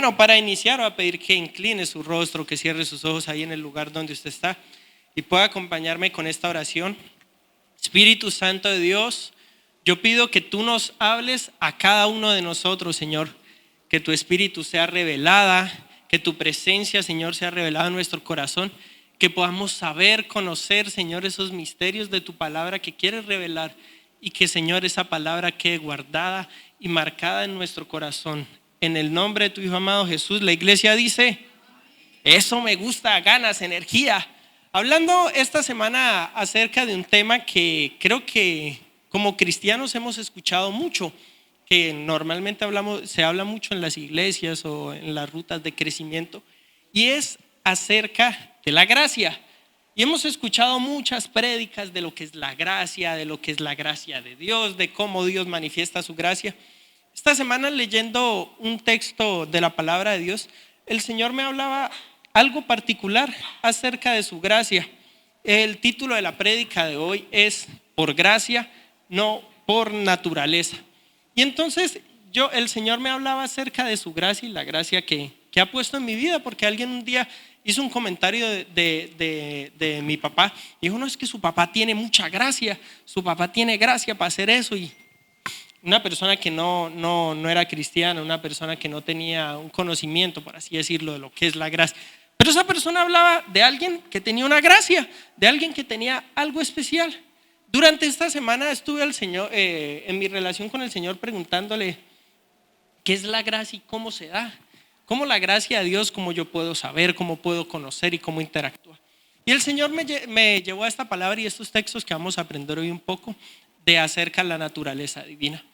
bueno, para iniciar voy a pedir que incline su rostro, que cierre sus ojos ahí en el lugar donde usted está y pueda acompañarme con esta oración. Espíritu Santo de Dios, yo pido que tú nos hables a cada uno de nosotros, Señor, que tu Espíritu sea revelada, que tu presencia, Señor, sea revelada en nuestro corazón, que podamos saber, conocer, Señor, esos misterios de tu palabra que quieres revelar y que, Señor, esa palabra quede guardada y marcada en nuestro corazón. En el nombre de tu Hijo amado Jesús, la iglesia dice, eso me gusta, ganas, energía. Hablando esta semana acerca de un tema que creo que como cristianos hemos escuchado mucho, que normalmente se habla mucho en las iglesias o en las rutas de crecimiento, y es acerca de la gracia. Y hemos escuchado muchas prédicas de lo que es la gracia, de lo que es la gracia de Dios, de cómo Dios manifiesta su gracia. Esta semana, leyendo un texto de la palabra de Dios, el Señor me hablaba algo particular acerca de su gracia. El título de la prédica de hoy es Por gracia, no por naturaleza. Y entonces el Señor me hablaba acerca de su gracia y la gracia que ha puesto en mi vida, porque alguien un día hizo un comentario de mi papá. Dijo, no, es que su papá tiene mucha gracia, su papá tiene gracia para hacer eso. Y una persona que no era cristiana, una persona que no tenía un conocimiento, por así decirlo, de lo que es la gracia. Pero esa persona hablaba de alguien que tenía una gracia, de alguien que tenía algo especial. Durante esta semana estuve en mi relación con el Señor preguntándole qué es la gracia y cómo se da. Cómo la gracia de Dios, cómo yo puedo saber, cómo puedo conocer y cómo interactuar. Y el Señor me llevó a esta palabra y estos textos que vamos a aprender hoy un poco de acerca de la naturaleza divina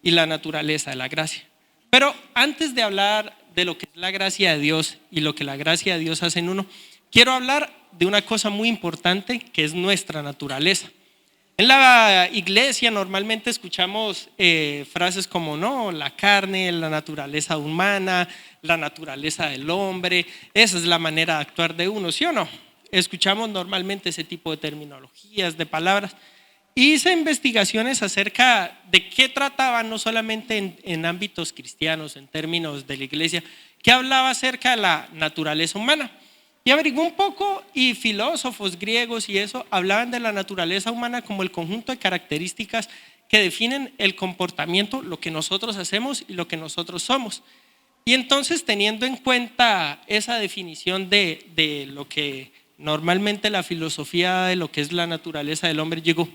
y la naturaleza de la gracia. Pero antes de hablar de lo que es la gracia de Dios y lo que la gracia de Dios hace en uno, quiero hablar de una cosa muy importante que es nuestra naturaleza. En la iglesia normalmente escuchamos frases como no, la carne, la naturaleza humana, la naturaleza del hombre, esa es la manera de actuar de uno, ¿sí o no? Escuchamos normalmente ese tipo de terminologías, de palabras. Hice investigaciones acerca de qué trataban, no solamente en ámbitos cristianos, en términos de la iglesia, que hablaba acerca de la naturaleza humana. Y averigué un poco y filósofos griegos y eso hablaban de la naturaleza humana como el conjunto de características que definen el comportamiento, lo que nosotros hacemos y lo que nosotros somos. Y entonces, teniendo en cuenta esa definición de lo que normalmente la filosofía de lo que es la naturaleza del hombre, llegó,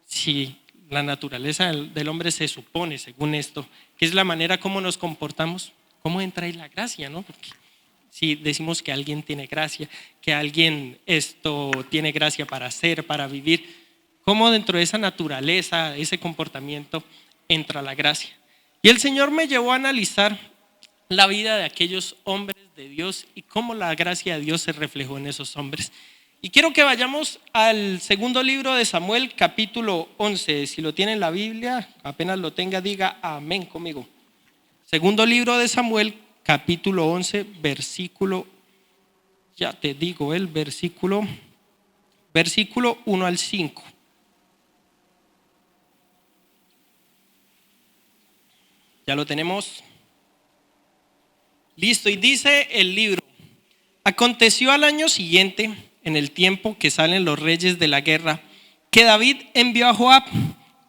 si la naturaleza del hombre se supone, según esto, que es la manera como nos comportamos, ¿cómo entra ahí la gracia, no? Porque si decimos que alguien tiene gracia, que alguien tiene gracia para hacer, para vivir, ¿cómo dentro de esa naturaleza, ese comportamiento, entra la gracia? Y el Señor me llevó a analizar la vida de aquellos hombres de Dios y cómo la gracia de Dios se reflejó en esos hombres. Y quiero que vayamos al segundo libro de Samuel, capítulo 11. Si lo tiene en la Biblia, apenas lo tenga, diga amén conmigo. Segundo libro de Samuel, capítulo 11, versículo, ya te digo el versículo 1 al 5. Ya lo tenemos. Listo, y dice el libro: aconteció al año siguiente, en el tiempo que salen los reyes de la guerra, que David envió a Joab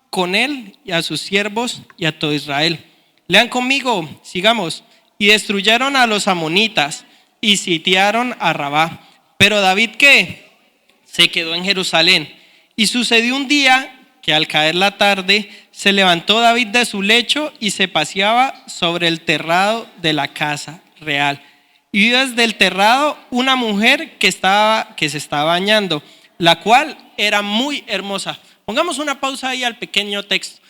con él y a sus siervos y a todo Israel. Lean conmigo, sigamos. Y destruyeron a los amonitas y sitiaron a Rabá. Pero David, ¿qué? Se quedó en Jerusalén. Y sucedió un día que al caer la tarde se levantó David de su lecho y se paseaba sobre el terrado de la casa real. Y vio desde el terrado una mujer que se estaba bañando, la cual era muy hermosa. Pongamos una pausa ahí al pequeño texto.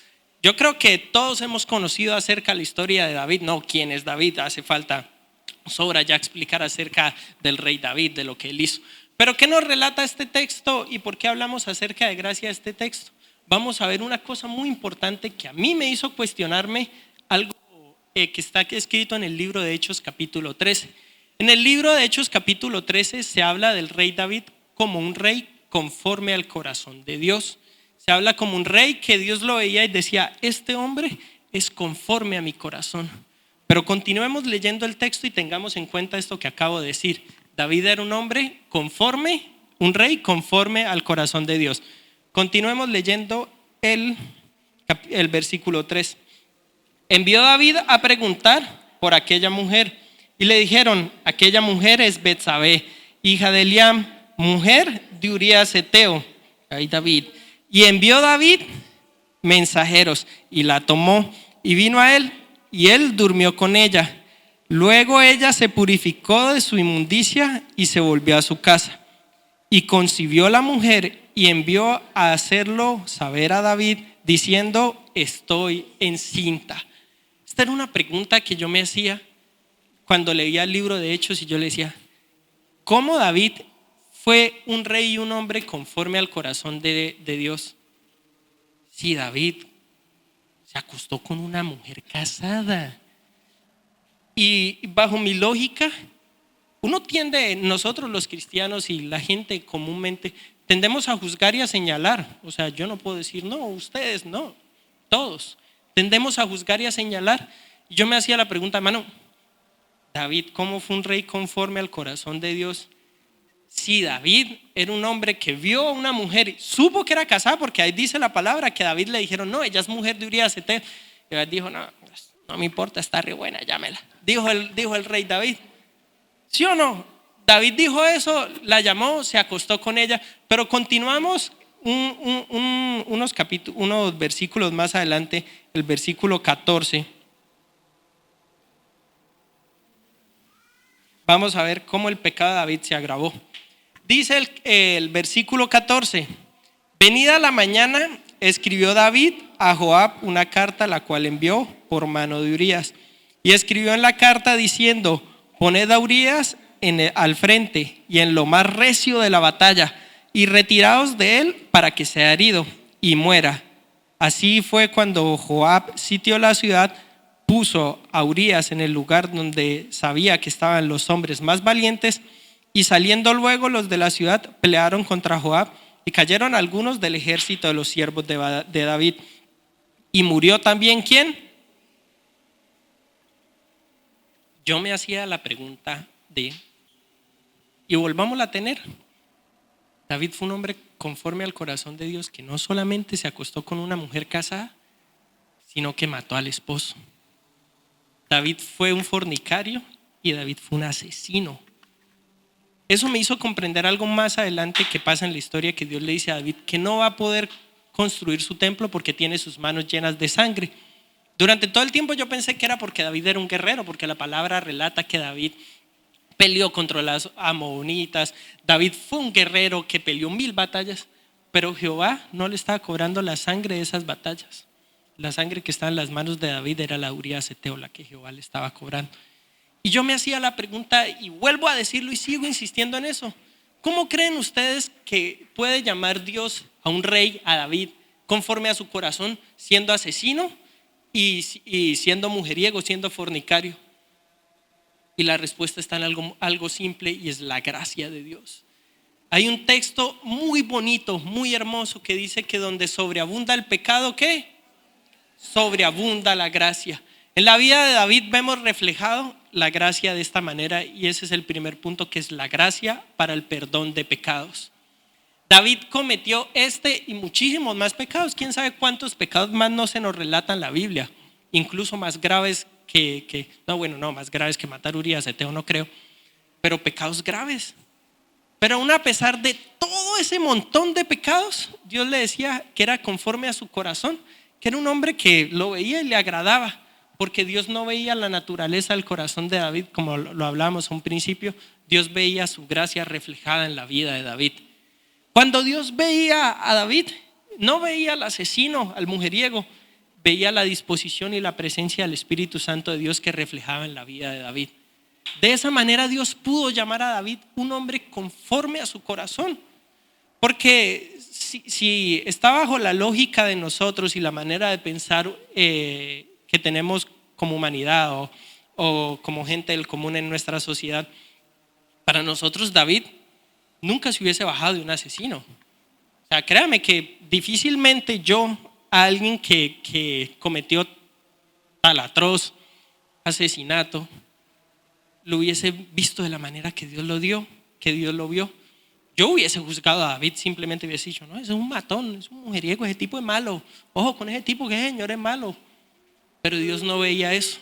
Yo creo que todos hemos conocido acerca de la historia de David. No, ¿quién es David? Hace falta, sobra ya explicar acerca del rey David, de lo que él hizo. Pero ¿qué nos relata este texto y por qué hablamos acerca de gracia de este texto? Vamos a ver una cosa muy importante que a mí me hizo cuestionarme algo que está escrito en el libro de Hechos capítulo 13. En el libro de Hechos capítulo 13 se habla del rey David como un rey conforme al corazón de Dios. Se habla como un rey que Dios lo veía y decía, este hombre es conforme a mi corazón. Pero continuemos leyendo el texto y tengamos en cuenta esto que acabo de decir. David era un hombre conforme, un rey conforme al corazón de Dios. Continuemos leyendo el versículo 3. Envió David a preguntar por aquella mujer y le dijeron: aquella mujer es Betsabé, hija de Eliam, mujer de Urías Heteo. Ahí David. Y envió David mensajeros y la tomó y vino a él y él durmió con ella. Luego ella se purificó de su inmundicia y se volvió a su casa. Y concibió la mujer y envió a hacerlo saber a David diciendo: estoy encinta. Esta era una pregunta que yo me hacía cuando leía el libro de Hechos y yo le decía: ¿cómo David fue un rey y un hombre conforme al corazón de Dios? Si David se acostó con una mujer casada. Y bajo mi lógica, nosotros los cristianos y la gente comúnmente, tendemos a juzgar y a señalar. O sea, yo no puedo decir, no, ustedes no, todos. Tendemos a juzgar y a señalar. Y yo me hacía la pregunta, hermano, David, ¿cómo fue un rey conforme al corazón de Dios? Si David era un hombre que vio a una mujer, supo que era casada, porque ahí dice la palabra que a David le dijeron: no, ella es mujer de Urías Heteo. Y David dijo: no, no me importa, está re buena, llámela. Dijo el rey David. ¿Sí o no? David dijo eso, la llamó, se acostó con ella. Pero continuamos unos versículos más adelante, el versículo 14. Vamos a ver cómo el pecado de David se agravó. Dice el versículo 14: venida la mañana, escribió David a Joab una carta, la cual envió por mano de Urías. Y escribió en la carta diciendo: poned a Urías al frente y en lo más recio de la batalla, y retiraos de él para que sea herido y muera. Así fue cuando Joab sitió la ciudad, puso a Urías en el lugar donde sabía que estaban los hombres más valientes, y saliendo luego los de la ciudad pelearon contra Joab, y cayeron algunos del ejército de los siervos de David. Y murió también ¿quién? Yo me hacía la pregunta y volvámosla a tener. David fue un hombre conforme al corazón de Dios, que no solamente se acostó con una mujer casada, sino que mató al esposo. David fue un fornicario y David fue un asesino. Eso me hizo comprender algo más adelante que pasa en la historia, que Dios le dice a David que no va a poder construir su templo porque tiene sus manos llenas de sangre. Durante todo el tiempo yo pensé que era porque David era un guerrero, porque la palabra relata que David peleó contra las amonitas. David fue un guerrero que peleó 1000 batallas, pero Jehová no le estaba cobrando la sangre de esas batallas. La sangre que estaba en las manos de David era la Urías Heteo, la que Jehová le estaba cobrando. Y yo me hacía la pregunta, y vuelvo a decirlo y sigo insistiendo en eso: ¿cómo creen ustedes que puede llamar Dios a un rey, a David, conforme a su corazón, siendo asesino y siendo mujeriego, siendo fornicario? Y la respuesta está en algo simple, y es la gracia de Dios. Hay un texto muy bonito, muy hermoso, que dice que donde sobreabunda el pecado, ¿qué? Sobreabunda la gracia. En la vida de David vemos reflejado la gracia de esta manera, y ese es el primer punto, que es la gracia para el perdón de pecados. David cometió y muchísimos más pecados. ¿Quién sabe cuántos pecados más no se nos relatan en la Biblia? Incluso más graves más graves que matar a Urías Heteo, no creo, pero pecados graves. Pero aún a pesar de todo ese montón de pecados, Dios le decía que era conforme a su corazón, que era un hombre que lo veía y le agradaba, porque Dios no veía la naturaleza del corazón de David como lo hablábamos a un principio. Dios veía su gracia reflejada en la vida de David. Cuando Dios veía a David, no veía al asesino, al mujeriego, veía la disposición y la presencia del Espíritu Santo de Dios que reflejaba en la vida de David. De esa manera Dios pudo llamar a David un hombre conforme a su corazón. Porque si está bajo la lógica de nosotros y la manera de pensar que tenemos como humanidad o como gente del común en nuestra sociedad, para nosotros David nunca se hubiese bajado de un asesino. O sea, créame que difícilmente yo, a alguien que cometió tal atroz asesinato, lo hubiese visto de la manera que Dios lo dio, que Dios lo vio. Yo hubiese juzgado a David, simplemente hubiese dicho, no, ese es un matón, es un mujeriego, ese tipo es malo. Ojo con ese tipo, que ese señor es malo. Pero Dios no veía eso.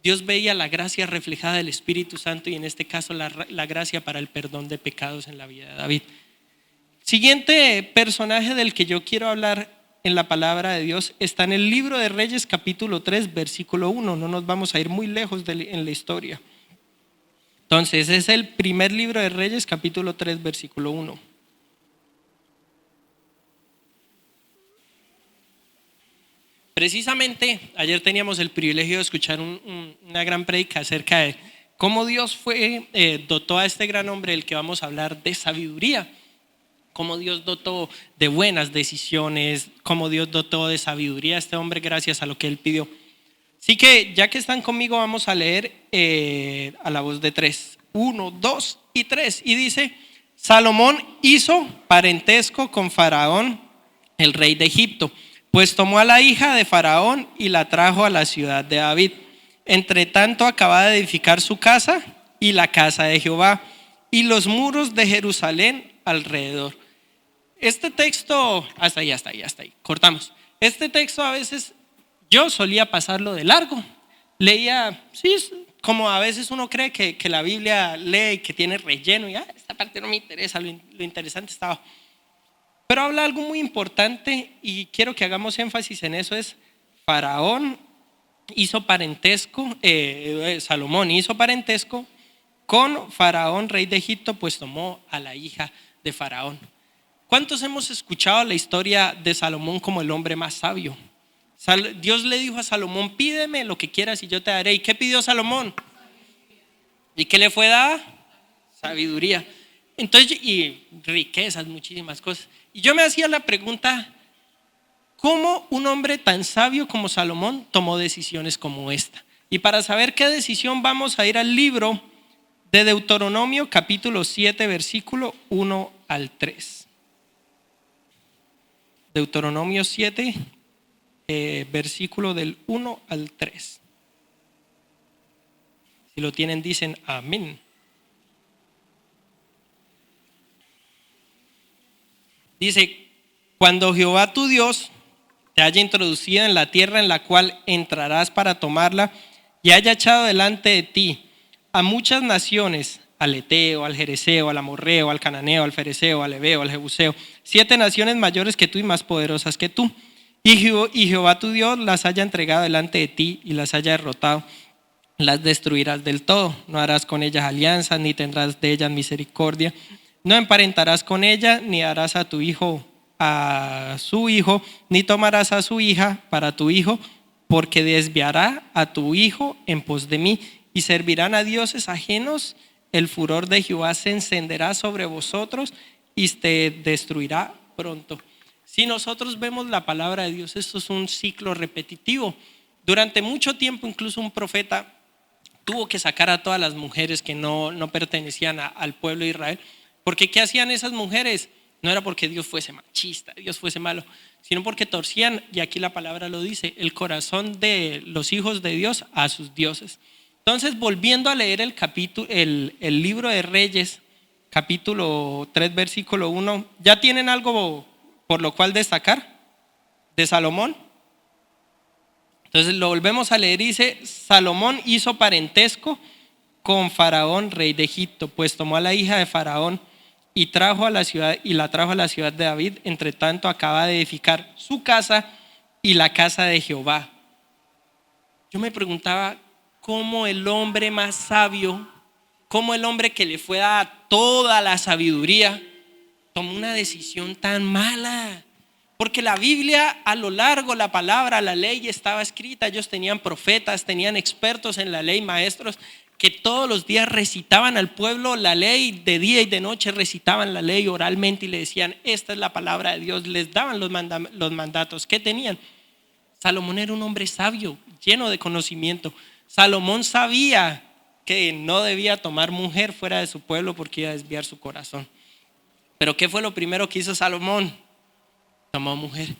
Dios veía la gracia reflejada del Espíritu Santo y en este caso la gracia para el perdón de pecados en la vida de David. Siguiente personaje del que yo quiero hablar en la palabra de Dios está en el libro de Reyes capítulo 3 versículo 1. No nos vamos a ir muy lejos en la historia. Entonces es el primer libro de Reyes capítulo 3 versículo 1. Precisamente ayer teníamos el privilegio de escuchar una gran prédica acerca de cómo Dios dotó a este gran hombre del que vamos a hablar de sabiduría, cómo Dios dotó de buenas decisiones, cómo Dios dotó de sabiduría a este hombre gracias a lo que él pidió. Así que ya que están conmigo vamos a leer a la voz de 3, 1, 2 y 3 y dice: Salomón hizo parentesco con Faraón, el rey de Egipto, pues tomó a la hija de Faraón y la trajo a la ciudad de David. Entre tanto acababa de edificar su casa y la casa de Jehová y los muros de Jerusalén alrededor. Este texto, hasta ahí, cortamos. Este texto a veces yo solía pasarlo de largo. Leía, sí, como a veces uno cree que la Biblia lee y que tiene relleno y esta parte no me interesa, lo interesante estaba. Pero habla algo muy importante y quiero que hagamos énfasis en eso: es Faraón hizo parentesco, Salomón hizo parentesco con Faraón, rey de Egipto, pues tomó a la hija de Faraón. ¿Cuántos hemos escuchado la historia de Salomón como el hombre más sabio? Dios le dijo a Salomón: pídeme lo que quieras y yo te daré. ¿Y qué pidió Salomón? ¿Y qué le fue dada? Sabiduría. Entonces, y riquezas, muchísimas cosas. Y yo me hacía la pregunta: ¿cómo un hombre tan sabio como Salomón tomó decisiones como esta? Y para saber qué decisión vamos a ir al libro de Deuteronomio capítulo 7 versículo 1 al 3. Deuteronomio 7 versículo del 1 al 3. Si lo tienen dicen amén. Dice: cuando Jehová tu Dios te haya introducido en la tierra en la cual entrarás para tomarla y haya echado delante de ti a muchas naciones, al Eteo, al Jereseo, al Amorreo, al Cananeo, al Fereceo, al Heveo, al Jebuseo, 7 naciones mayores que tú y más poderosas que tú, y Jehová tu Dios las haya entregado delante de ti y las haya derrotado, las destruirás del todo. No harás con ellas alianzas, ni tendrás de ellas misericordia. No emparentarás con ella, ni darás a tu hijo a su hijo, ni tomarás a su hija para tu hijo, porque desviará a tu hijo en pos de mí, y servirán a dioses ajenos. El furor de Jehová se encenderá sobre vosotros y te destruirá pronto. Si nosotros vemos la palabra de Dios, esto es un ciclo repetitivo. Durante mucho tiempo, incluso un profeta tuvo que sacar a todas las mujeres que no pertenecían al pueblo de Israel. Porque ¿qué hacían esas mujeres? No era porque Dios fuese machista, Dios fuese malo, sino porque torcían, y aquí la palabra lo dice, el corazón de los hijos de Dios a sus dioses. Entonces, volviendo a leer el libro de Reyes, capítulo 3, versículo 1, ¿ya tienen algo por lo cual destacar de Salomón? Entonces lo volvemos a leer y dice: Salomón hizo parentesco con Faraón, rey de Egipto, pues tomó a la hija de Faraón y la trajo a la ciudad de David. Entre tanto acaba de edificar su casa y la casa de Jehová. Yo me preguntaba cómo el hombre más sabio, cómo el hombre que le fue dada toda la sabiduría, tomó una decisión tan mala. Porque la Biblia, a lo largo, la palabra, la ley estaba escrita. Ellos tenían profetas, tenían expertos en la ley, maestros que todos los días recitaban al pueblo la ley, de día y de noche recitaban la ley oralmente y le decían: esta es la palabra de Dios. Les daban los mandatos. ¿Qué tenían? Salomón era un hombre sabio, lleno de conocimiento. Salomón sabía que no debía tomar mujer fuera de su pueblo porque iba a desviar su corazón. Pero ¿qué fue lo primero que hizo Salomón? Tomó mujer.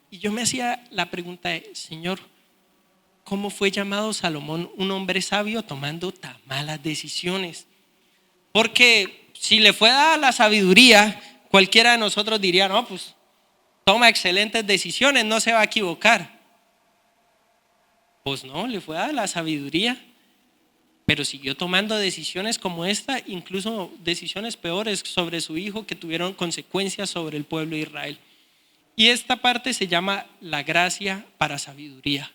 Y yo me hacía la pregunta de: Señor, cómo fue llamado Salomón un hombre sabio tomando tan malas decisiones. Porque si le fue dada la sabiduría, cualquiera de nosotros diría, no, pues toma excelentes decisiones, no se va a equivocar. Pues no, le fue dada la sabiduría, pero siguió tomando decisiones como esta, incluso decisiones peores sobre su hijo que tuvieron consecuencias sobre el pueblo de Israel. Y esta parte se llama la gracia para sabiduría.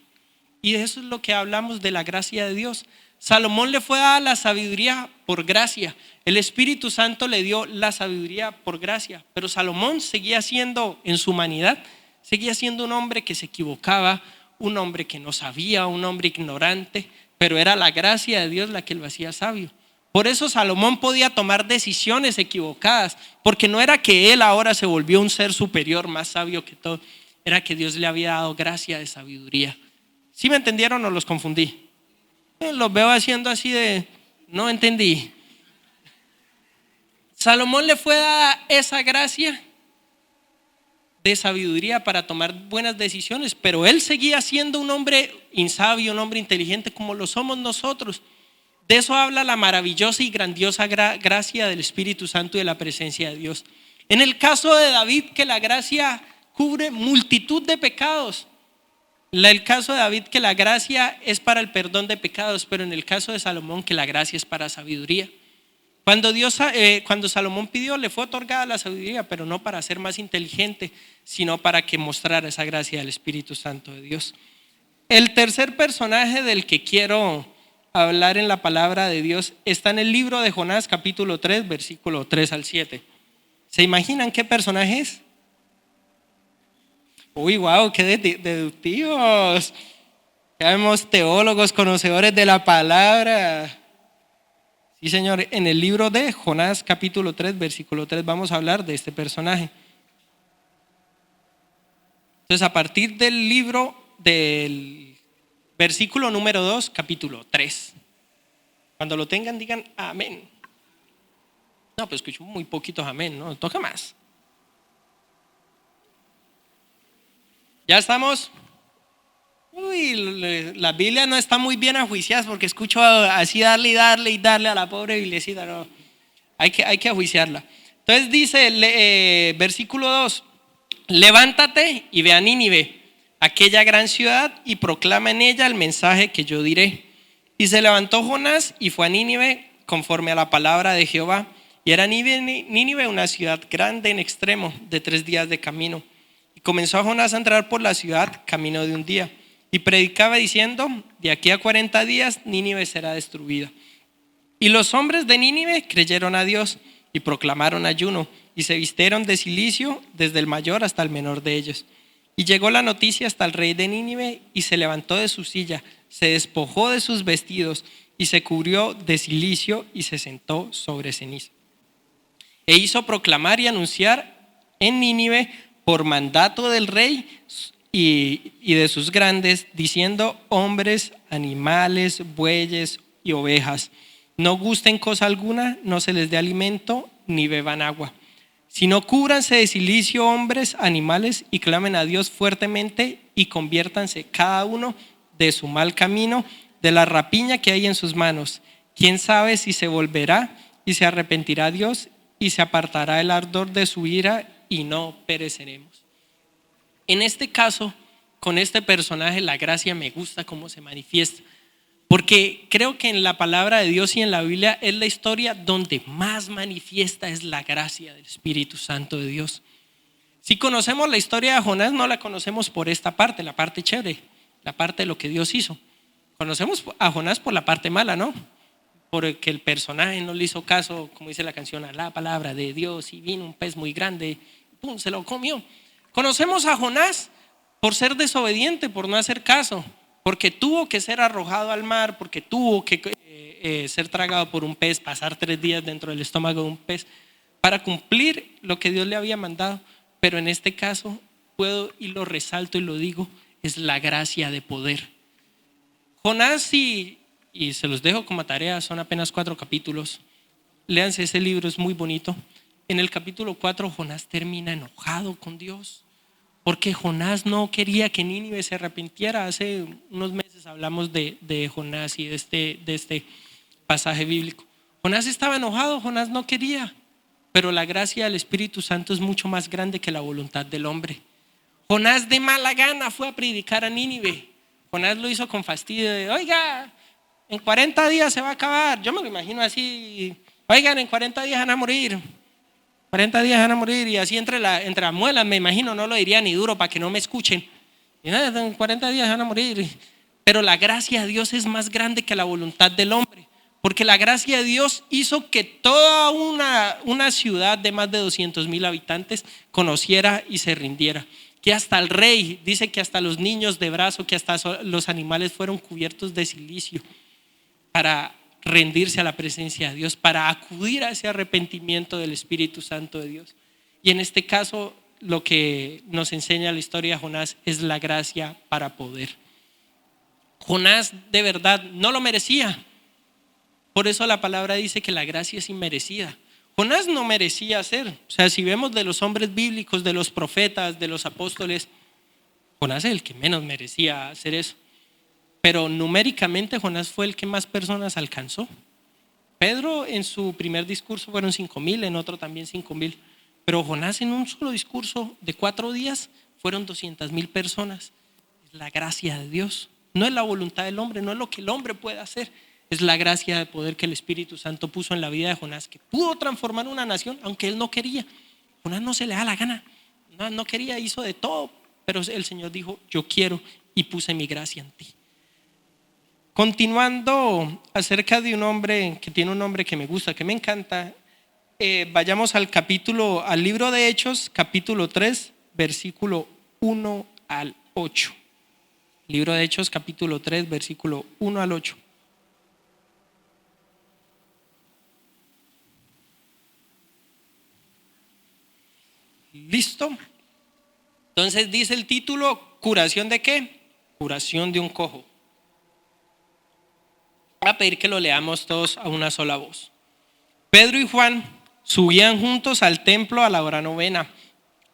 Y de eso es lo que hablamos, de la gracia de Dios. Salomón le fue dada la sabiduría por gracia. El Espíritu Santo le dio la sabiduría por gracia. Pero Salomón seguía siendo, en su humanidad, seguía siendo un hombre que se equivocaba, un hombre que no sabía, un hombre ignorante. Pero era la gracia de Dios la que lo hacía sabio. Por eso Salomón podía tomar decisiones equivocadas, porque no era que él ahora se volvió un ser superior, más sabio que todo, era que Dios le había dado gracia de sabiduría. ¿Sí me entendieron o los confundí? Los veo haciendo así de, no entendí. Salomón le fue dada esa gracia de sabiduría para tomar buenas decisiones, pero él seguía siendo un hombre insabio, un hombre inteligente como lo somos nosotros. De eso habla la maravillosa y grandiosa gracia del Espíritu Santo y de la presencia de Dios. En el caso de David, que la gracia cubre multitud de pecados. El caso de David, que la gracia es para el perdón de pecados, pero en el caso de Salomón, que la gracia es para sabiduría. Cuando Salomón pidió, le fue otorgada la sabiduría, pero no para ser más inteligente, sino para que mostrara esa gracia del Espíritu Santo de Dios. El tercer personaje del que quiero hablar en la palabra de Dios está en el libro de Jonás, capítulo 3, versículo 3 al 7. ¿Se imaginan qué personaje es? Uy, wow, qué deductivos. Ya vemos teólogos, conocedores de la palabra. Sí, Señor, en el libro de Jonás, capítulo 3, versículo 3, vamos a hablar de este personaje. Entonces, a partir del libro del versículo número 2, capítulo 3. Cuando lo tengan, digan amén. No, pues escucho muy poquitos amén, ¿no? Toca más. ¿Ya estamos? Uy, la Biblia no está muy bien ajuiciada porque escucho así darle y darle a la pobre Biblicita. No, hay que ajuiciarla. Entonces dice versículo 2: levántate y ve a Nínive, aquella gran ciudad, y proclama en ella el mensaje que yo diré. Y se levantó Jonás y fue a Nínive conforme a la palabra de Jehová. Y era Nínive una ciudad grande en extremo, de 3 días de camino. Y comenzó Jonás a entrar por la ciudad camino de un día. Y predicaba diciendo: de aquí a 40 días Nínive será destruida. Y los hombres de Nínive creyeron a Dios y proclamaron ayuno, y se vistieron de cilicio desde el mayor hasta el menor de ellos. Y llegó la noticia hasta el rey de Nínive, y se levantó de su silla, se despojó de sus vestidos y se cubrió de cilicio y se sentó sobre ceniza. E hizo proclamar y anunciar en Nínive por mandato del rey y de sus grandes, diciendo: hombres, animales, bueyes y ovejas, no gusten cosa alguna, no se les dé alimento ni beban agua, sino cúbranse de cilicio hombres, animales, y clamen a Dios fuertemente, y conviértanse cada uno de su mal camino, de la rapiña que hay en sus manos. ¿Quién sabe si se volverá y se arrepentirá Dios y se apartará el ardor de su ira y no pereceremos? En este caso, con este personaje, la gracia me gusta cómo se manifiesta, porque creo que en la palabra de Dios y en la Biblia es la historia donde más manifiesta es la gracia del Espíritu Santo de Dios. Si conocemos la historia de Jonás, no la conocemos por esta parte, la parte chévere, la parte de lo que Dios hizo. Conocemos a Jonás por la parte mala, ¿no? Porque el personaje no le hizo caso, como dice la canción, a la palabra de Dios, y vino un pez muy grande, ¡pum!, se lo comió. Conocemos a Jonás por ser desobediente, por no hacer caso, porque tuvo que ser arrojado al mar, porque tuvo que ser tragado por un pez, pasar 3 días dentro del estómago de un pez para cumplir lo que Dios le había mandado. Pero en este caso puedo, y lo resalto y lo digo, es la gracia de poder. Jonás, y se los dejo como tarea, son apenas 4 capítulos. Léanse ese libro, es muy bonito. En el capítulo 4 Jonás termina enojado con Dios, porque Jonás no quería que Nínive se arrepintiera. Hace unos meses veces hablamos de Jonás y de este pasaje bíblico. Jonás estaba enojado, Jonás no quería, pero la gracia del Espíritu Santo es mucho más grande que la voluntad del hombre. Jonás de mala gana fue a predicar a Nínive. Jonás lo hizo con fastidio de, oiga, en 40 días se va a acabar. Yo me lo imagino así, oigan, en 40 días van a morir. 40 días van a morir, y así entre las muelas, me imagino, no lo diría ni duro para que no me escuchen. Y nada, en 40 días van a morir. Pero la gracia de Dios es más grande que la voluntad del hombre, porque la gracia de Dios hizo que toda una ciudad de más de 200,000 habitantes conociera y se rindiera. Que hasta el rey, dice que hasta los niños de brazo, que hasta los animales fueron cubiertos de silicio para rendirse a la presencia de Dios, para acudir a ese arrepentimiento del Espíritu Santo de Dios. Y en este caso, lo que nos enseña la historia de Jonás es la gracia para poder. Jonás de verdad no lo merecía. Por eso la palabra dice que la gracia es inmerecida. Jonás no merecía hacer. O sea, si vemos de los hombres bíblicos, de los profetas, de los apóstoles, Jonás es el que menos merecía hacer eso. Pero numéricamente Jonás fue el que más personas alcanzó. Pedro en su primer discurso fueron 5,000, en otro también 5,000. Pero Jonás en un solo discurso de 4 días fueron 200,000 personas. Es la gracia de Dios. No es la voluntad del hombre, no es lo que el hombre puede hacer. Es la gracia de poder que el Espíritu Santo puso en la vida de Jonás, que pudo transformar una nación, aunque él no quería. Jonás no se le da la gana. No quería, hizo de todo. Pero el Señor dijo, yo quiero, y puse mi gracia en ti. Continuando acerca de un hombre que tiene un nombre que me gusta, que me encanta, vayamos al libro de Hechos, capítulo 3, versículo 1 al 8. Libro de Hechos, capítulo 3, versículo 1 al 8. ¿Listo? Entonces dice el título, ¿curación de qué? Curación de un cojo. Voy a pedir que lo leamos todos a una sola voz. Pedro y Juan subían juntos al templo a la hora novena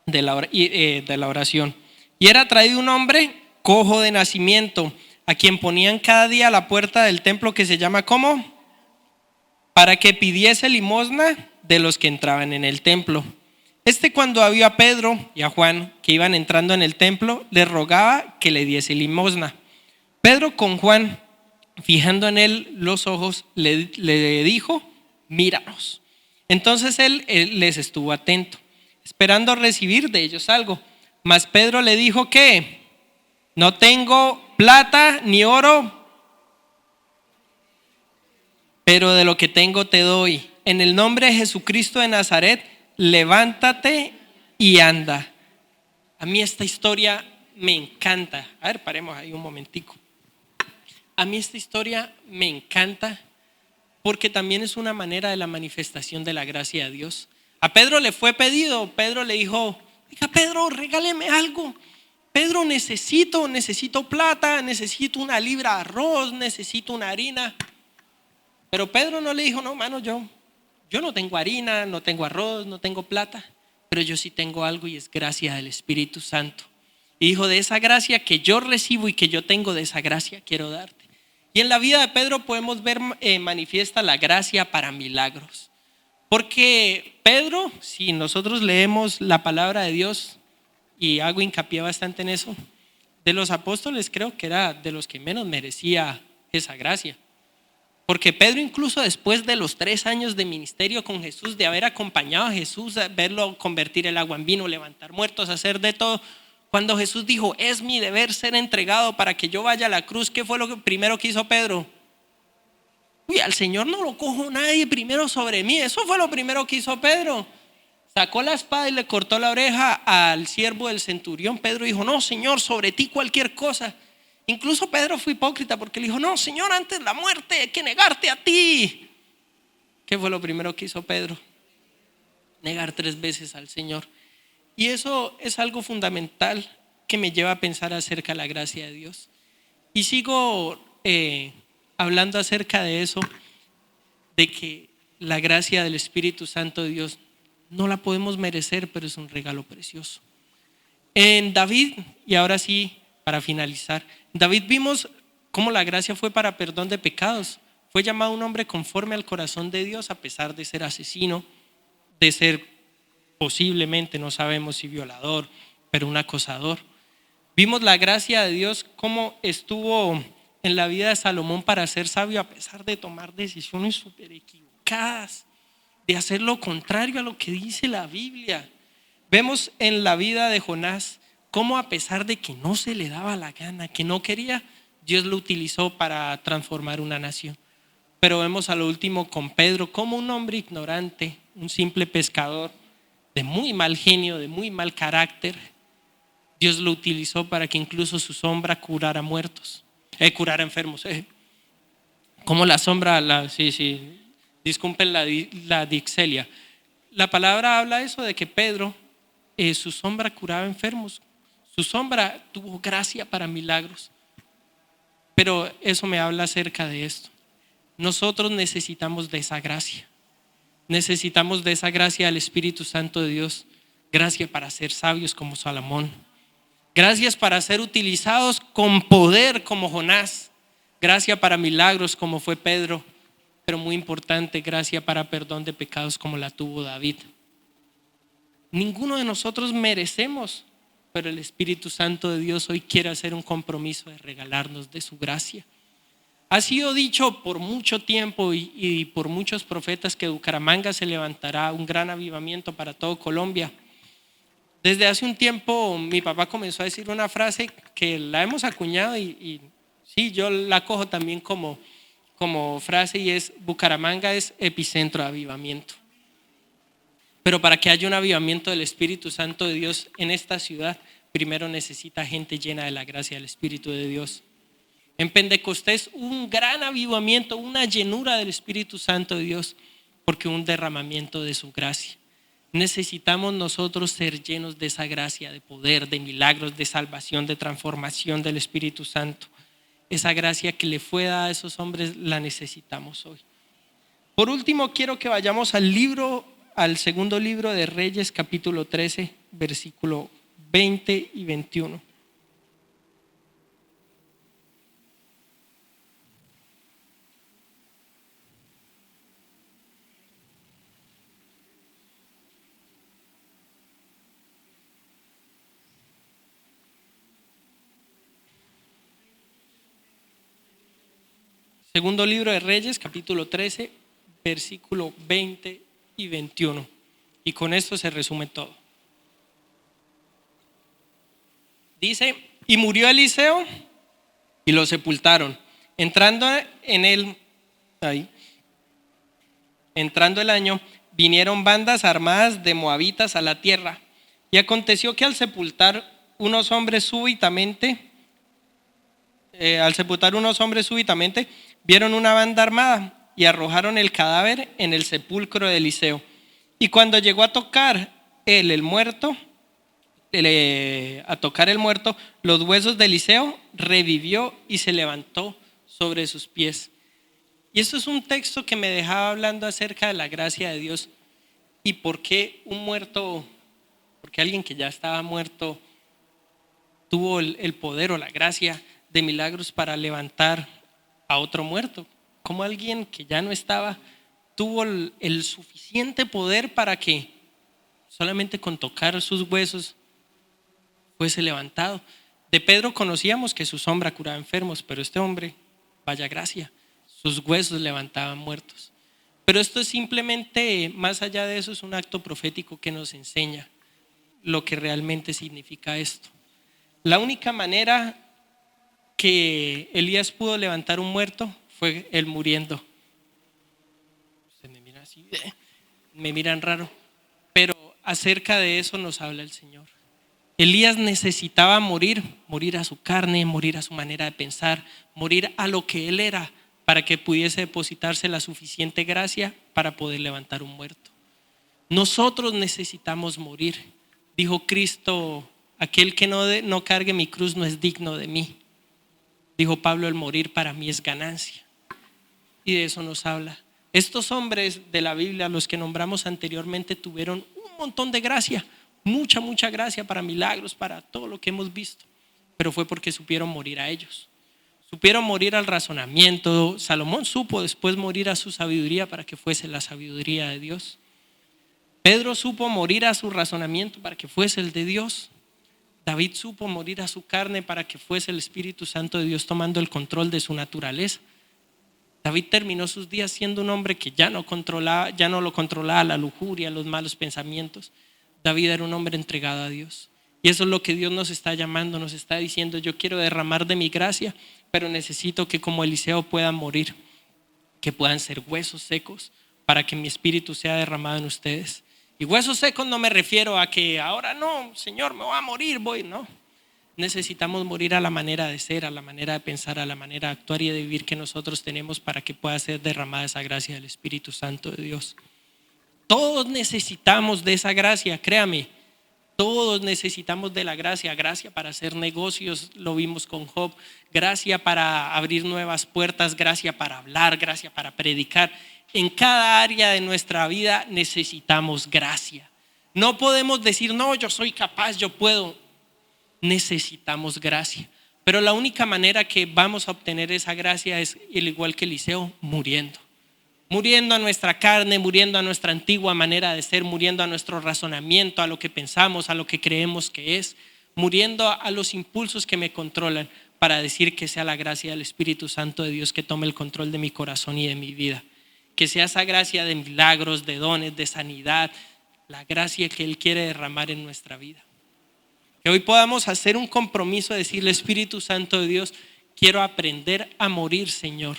de la oración. Y era traído un hombre cojo de nacimiento, a quien ponían cada día a la puerta del templo, que se llama ¿cómo? Para que pidiese limosna de los que entraban en el templo. Cuando vio a Pedro y a Juan que iban entrando en el templo, les rogaba que le diese limosna. Pedro con Juan, fijando en él los ojos, le dijo, míranos. Entonces él les estuvo atento, esperando recibir de ellos algo. Mas Pedro le dijo que no tengo plata ni oro, pero de lo que tengo te doy. En el nombre de Jesucristo de Nazaret, levántate y anda. A mí esta historia me encanta. A ver, paremos ahí un momentico. A mí esta historia me encanta porque también es una manera de la manifestación de la gracia de Dios. A Pedro le fue pedido, Pedro le dijo, oiga Pedro, regáleme algo. Pedro, necesito plata, necesito 1 libra de arroz, necesito una harina. Pero Pedro no le dijo, no, mano, yo no tengo harina, no tengo arroz, no tengo plata, pero yo sí tengo algo, y es gracia del Espíritu Santo. Y dijo, de esa gracia que yo recibo y que yo tengo, de esa gracia quiero darte. Y en la vida de Pedro podemos ver manifiesta la gracia para milagros. Porque Pedro, si nosotros leemos la palabra de Dios, y hago hincapié bastante en eso, de los apóstoles creo que era de los que menos merecía esa gracia. Porque Pedro, incluso después de los 3 años de ministerio con Jesús, de haber acompañado a Jesús, verlo convertir el agua en vino, levantar muertos, hacer de todo, cuando Jesús dijo, es mi deber ser entregado para que yo vaya a la cruz, ¿qué fue lo primero que hizo Pedro? Al Señor no lo cojo nadie primero sobre mí. Eso fue lo primero que hizo Pedro. Sacó la espada y le cortó la oreja al siervo del centurión. Pedro dijo, no, Señor, sobre ti cualquier cosa. Incluso Pedro fue hipócrita porque le dijo, no, Señor, antes la muerte hay que negarte a ti. ¿Qué fue lo primero que hizo Pedro? Negar 3 veces al Señor. Y eso es algo fundamental que me lleva a pensar acerca de la gracia de Dios. Y sigo hablando acerca de eso, de que la gracia del Espíritu Santo de Dios no la podemos merecer, pero es un regalo precioso. En David, y ahora sí, para finalizar, David vimos cómo la gracia fue para perdón de pecados. Fue llamado un hombre conforme al corazón de Dios a pesar de ser asesino, de ser posiblemente, no sabemos si violador, pero un acosador. Vimos la gracia de Dios cómo estuvo en la vida de Salomón para ser sabio a pesar de tomar decisiones súper equivocadas, de hacer lo contrario a lo que dice la Biblia. Vemos en la vida de Jonás cómo a pesar de que no se le daba la gana, que no quería, Dios lo utilizó para transformar una nación. Pero vemos a lo último con Pedro, como un hombre ignorante, un simple pescador, de muy mal genio, de muy mal carácter, Dios lo utilizó para que incluso su sombra curara muertos, curara enfermos. Como la sombra, disculpen la dixelia. La palabra habla eso de que Pedro, su sombra curaba enfermos, su sombra tuvo gracia para milagros. Pero eso me habla acerca de esto. Nosotros necesitamos de esa gracia. Necesitamos de esa gracia del Espíritu Santo de Dios. Gracia para ser sabios como Salomón. Gracias para ser utilizados con poder como Jonás. Gracia para milagros como fue Pedro. Pero muy importante, gracia para perdón de pecados como la tuvo David. Ninguno de nosotros merecemos, pero el Espíritu Santo de Dios hoy quiere hacer un compromiso de regalarnos de su gracia. Ha sido dicho por mucho tiempo y por muchos profetas que Bucaramanga se levantará un gran avivamiento para todo Colombia. Desde hace un tiempo mi papá comenzó a decir una frase que la hemos acuñado y sí, yo la cojo también como frase, y es: Bucaramanga es epicentro de avivamiento. Pero para que haya un avivamiento del Espíritu Santo de Dios en esta ciudad, primero necesita gente llena de la gracia del Espíritu de Dios. En Pentecostés un gran avivamiento, una llenura del Espíritu Santo de Dios, porque un derramamiento de su gracia. Necesitamos nosotros ser llenos de esa gracia, de poder, de milagros, de salvación, de transformación del Espíritu Santo. Esa gracia que le fue dada a esos hombres la necesitamos hoy. Por último, quiero que vayamos al segundo libro de Reyes, capítulo 13, versículo 20 y 21. Segundo libro de Reyes, capítulo 13, versículo 20 y 21. Y con esto se resume todo. Dice: y murió Eliseo y lo sepultaron. Entrando el año, vinieron bandas armadas de moabitas a la tierra. Y aconteció que al sepultar unos hombres súbitamente, vieron una banda armada y arrojaron el cadáver en el sepulcro de Eliseo. Y cuando llegó a tocar el muerto, los huesos de Eliseo, revivió y se levantó sobre sus pies. Y esto es un texto que me dejaba hablando acerca de la gracia de Dios y por qué porque alguien que ya estaba muerto tuvo el poder o la gracia de milagros para levantar a otro muerto. Como alguien que ya no estaba tuvo el suficiente poder para que solamente con tocar sus huesos fuese levantado. De Pedro conocíamos que su sombra curaba enfermos, pero este hombre, vaya gracia, sus huesos levantaban muertos. Pero esto es simplemente, más allá de eso, es un acto profético que nos enseña lo que realmente significa esto. La única manera que Elías pudo levantar un muerto fue él muriendo. Usted me mira así, me miran raro, pero acerca de eso nos habla el Señor. Elías necesitaba morir a su carne, morir a su manera de pensar, morir a lo que él era, para que pudiese depositarse la suficiente gracia para poder levantar un muerto. Nosotros necesitamos morir. Dijo Cristo: aquel que no cargue mi cruz no es digno de mí. Dijo Pablo: el morir para mí es ganancia. Y de eso nos habla. Estos hombres de la Biblia, los que nombramos anteriormente, tuvieron un montón de gracia, mucha gracia para milagros, para todo lo que hemos visto, pero fue porque supieron morir a ellos. Supieron morir al razonamiento. Salomón supo después morir a su sabiduría para que fuese la sabiduría de Dios. Pedro supo morir a su razonamiento para que fuese el de Dios. David supo morir a su carne para que fuese el Espíritu Santo de Dios tomando el control de su naturaleza. David terminó sus días siendo un hombre que ya no lo controlaba la lujuria, los malos pensamientos. David era un hombre entregado a Dios. Y eso es lo que Dios nos está llamando, nos está diciendo: yo quiero derramar de mi gracia, pero necesito que como Eliseo puedan morir, que puedan ser huesos secos para que mi espíritu sea derramado en ustedes. Y huesos secos no me refiero a que ahora no, Señor, me voy a morir, no. Necesitamos morir a la manera de ser, a la manera de pensar, a la manera de actuar y de vivir que nosotros tenemos para que pueda ser derramada esa gracia del Espíritu Santo de Dios. Todos necesitamos de esa gracia, créame. Todos necesitamos de la gracia, gracia para hacer negocios, lo vimos con Job, gracia para abrir nuevas puertas, gracia para hablar, gracia para predicar. En cada área de nuestra vida necesitamos gracia. No podemos decir, no, yo soy capaz, yo puedo. Necesitamos gracia. Pero la única manera que vamos a obtener esa gracia es, al igual que Eliseo, muriendo. Muriendo a nuestra carne, muriendo a nuestra antigua manera de ser, muriendo a nuestro razonamiento, a lo que pensamos, a lo que creemos que es, muriendo a los impulsos que me controlan, para decir que sea la gracia del Espíritu Santo de Dios que tome el control de mi corazón y de mi vida. Que sea esa gracia de milagros, de dones, de sanidad, la gracia que Él quiere derramar en nuestra vida. Que hoy podamos hacer un compromiso de decirle: Espíritu Santo de Dios, quiero aprender a morir, Señor,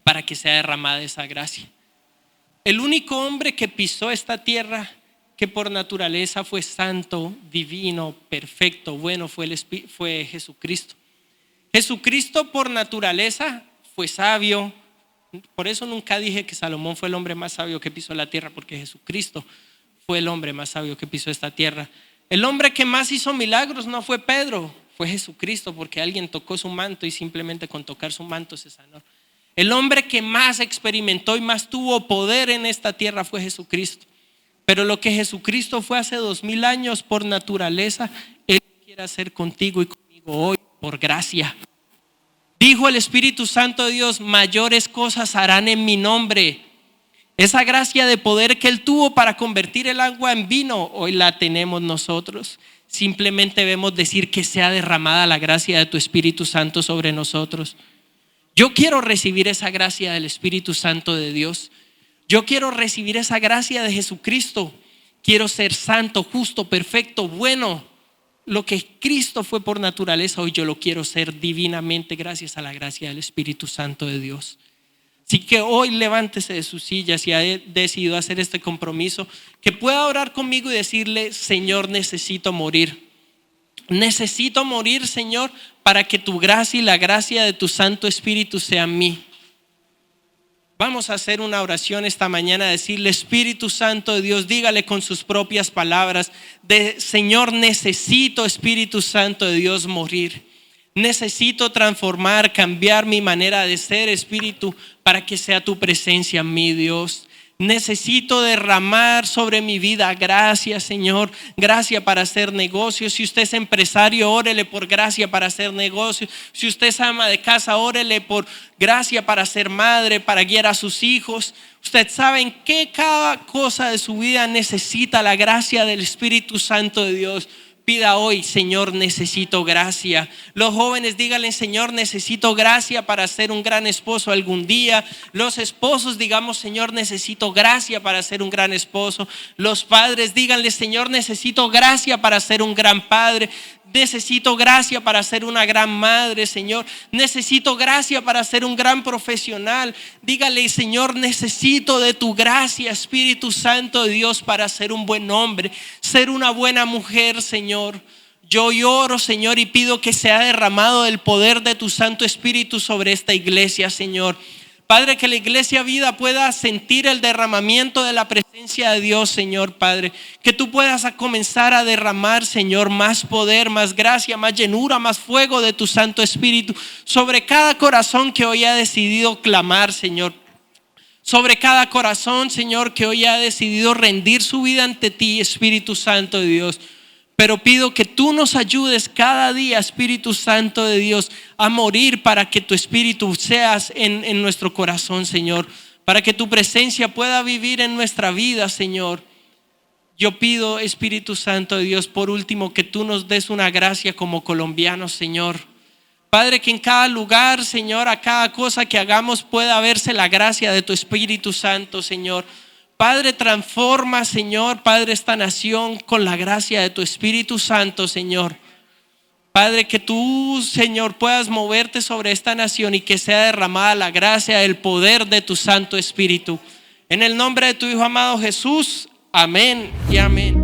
para que sea derramada esa gracia. El único hombre que pisó esta tierra, que por naturaleza fue santo, divino, perfecto, bueno, fue Jesucristo. Jesucristo por naturaleza fue sabio. Por eso nunca dije que Salomón fue el hombre más sabio que pisó la tierra, porque Jesucristo fue el hombre más sabio que pisó esta tierra. El hombre que más hizo milagros no fue Pedro, fue Jesucristo, porque alguien tocó su manto y simplemente con tocar su manto se sanó. El hombre que más experimentó y más tuvo poder en esta tierra fue Jesucristo. Pero lo que Jesucristo fue hace 2000 años por naturaleza, Él quiere hacer contigo y conmigo hoy por gracia. Dijo el Espíritu Santo de Dios: mayores cosas harán en mi nombre. Esa gracia de poder que Él tuvo para convertir el agua en vino, hoy la tenemos nosotros. Simplemente debemos decir: que sea derramada la gracia de tu Espíritu Santo sobre nosotros. Yo quiero recibir esa gracia del Espíritu Santo de Dios. Yo quiero recibir esa gracia de Jesucristo. Quiero ser santo, justo, perfecto, bueno. Lo que Cristo fue por naturaleza, hoy yo lo quiero ser divinamente gracias a la gracia del Espíritu Santo de Dios. Así que hoy levántese de sus sillas y ha decidido hacer este compromiso, que pueda orar conmigo y decirle: Señor, necesito morir. Necesito morir, Señor, para que tu gracia y la gracia de tu Santo Espíritu sea en mí. Vamos a hacer una oración esta mañana, decirle: Espíritu Santo de Dios, dígale con sus propias palabras: Señor, necesito, Espíritu Santo de Dios, morir. Necesito transformar, cambiar mi manera de ser, Espíritu, para que sea tu presencia en mí, Dios. Necesito derramar sobre mi vida gracia, Señor, gracia para hacer negocios. Si usted es empresario, órele por gracia para hacer negocios. Si usted es ama de casa, órele por gracia para ser madre, para guiar a sus hijos. Usted sabe en qué cada cosa de su vida necesita la gracia del Espíritu Santo de Dios. Pida hoy: Señor, necesito gracia. Los jóvenes, díganle: Señor, necesito gracia para ser un gran esposo algún día. Los esposos, digamos: Señor, necesito gracia para ser un gran esposo. Los padres, díganle: Señor, necesito gracia para ser un gran padre. Necesito gracia para ser una gran madre, Señor. Necesito gracia para ser un gran profesional. Dígale: Señor, necesito de tu gracia, Espíritu Santo de Dios, para ser un buen hombre, ser una buena mujer, Señor. Yo oro, Señor, y pido que sea derramado el poder de tu Santo Espíritu sobre esta iglesia, Señor. Padre, que la iglesia Vida pueda sentir el derramamiento de la presencia de Dios, Señor, Padre. Que tú puedas comenzar a derramar, Señor, más poder, más gracia, más llenura, más fuego de tu Santo Espíritu sobre cada corazón que hoy ha decidido clamar, Señor. Sobre cada corazón, Señor, que hoy ha decidido rendir su vida ante ti, Espíritu Santo de Dios. pero pido que tú nos ayudes cada día, Espíritu Santo de Dios, a morir para que tu Espíritu seas en nuestro corazón, Señor, para que tu presencia pueda vivir en nuestra vida, Señor. Yo pido, Espíritu Santo de Dios, por último, que tú nos des una gracia como colombianos, Señor. Padre, que en cada lugar, Señor, a cada cosa que hagamos pueda verse la gracia de tu Espíritu Santo, Señor. Padre, transforma, Señor, Padre, esta nación con la gracia de tu Espíritu Santo, Señor. Padre, que tú, Señor, puedas moverte sobre esta nación y que sea derramada la gracia, el poder de tu Santo Espíritu. En el nombre de tu Hijo amado Jesús, amén y amén.